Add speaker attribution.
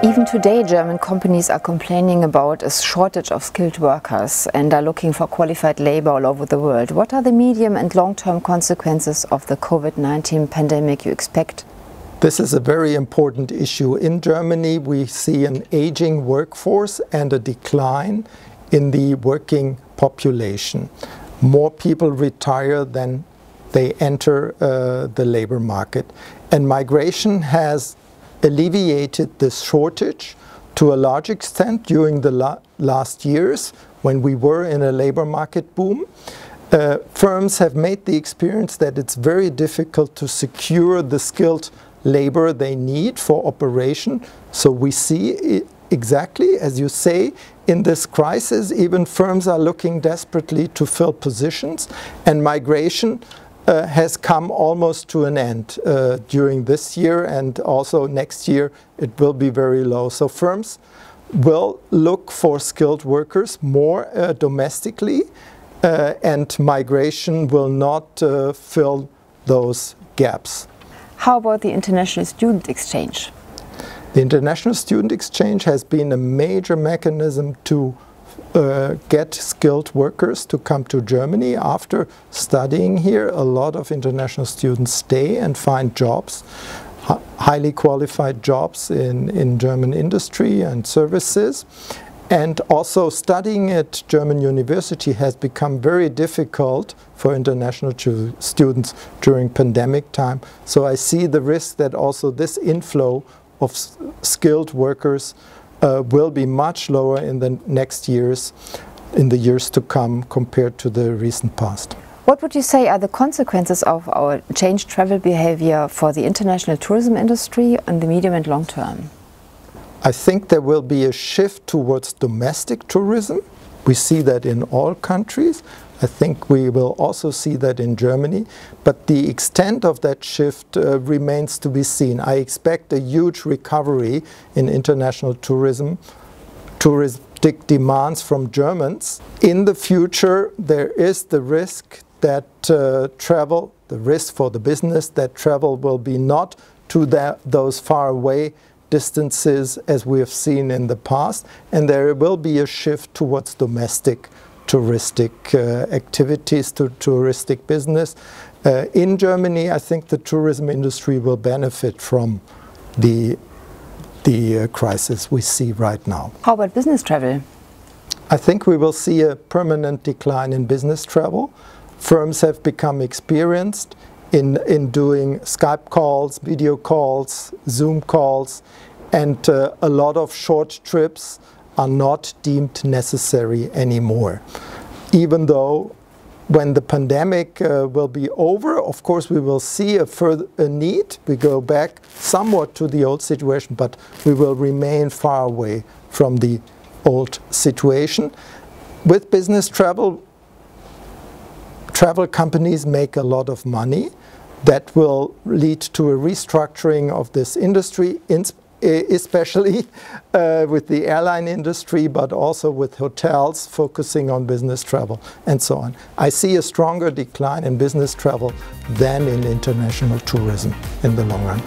Speaker 1: Even today, German companies are complaining about a shortage of skilled workers and are looking for qualified labor all over the world. What are the medium and long-term consequences of the COVID-19 pandemic you expect?
Speaker 2: This is a very important issue. In Germany, we see an aging workforce and a decline in the working population. More people retire than they enter the labor market. And migration has alleviated this shortage to a large extent during the last years when we were in a labor market boom. Firms have made the experience that it's very difficult to secure the skilled labor they need for operation. So we see exactly, as you say, in this crisis, even firms are looking desperately to fill positions, and migration has come almost to an end during this year, and also next year it will be very low. So firms will look for skilled workers more domestically, and migration will not fill those gaps.
Speaker 1: How about the international student exchange?
Speaker 2: The international student exchange has been a major mechanism to get skilled workers to come to Germany. After studying here, a lot of international students stay and find jobs, highly qualified jobs in German industry and services. And also studying at German university has become very difficult for international students during pandemic time. So I see the risk that also this inflow of skilled workers will be much lower in the next years, in the years to come, compared to the recent past.
Speaker 1: What would you say are the consequences of our changed travel behavior for the international tourism industry in the medium and long term?
Speaker 2: I think there will be a shift towards domestic tourism. We see that in all countries. I think we will also see that in Germany, but the extent of that shift remains to be seen. I expect a huge recovery in international tourism, touristic demands from Germans. In the future, there is the risk that the risk for the business that travel will be not to those far away distances as we have seen in the past, and there will be a shift towards domestic touristic activities, to touristic business. In Germany, I think the tourism industry will benefit from the crisis we see right now.
Speaker 1: How about business travel?
Speaker 2: I think we will see a permanent decline in business travel. Firms have become experienced in doing Skype calls, video calls, Zoom calls, and a lot of short trips are not deemed necessary anymore. Even though when the pandemic will be over, of course we will see a need. We go back somewhat to the old situation, but we will remain far away from the old situation. With business travel, travel companies make a lot of money. That will lead to a restructuring of this industry, especially with the airline industry, but also with hotels focusing on business travel and so on. I see a stronger decline in business travel than in international tourism in the long run.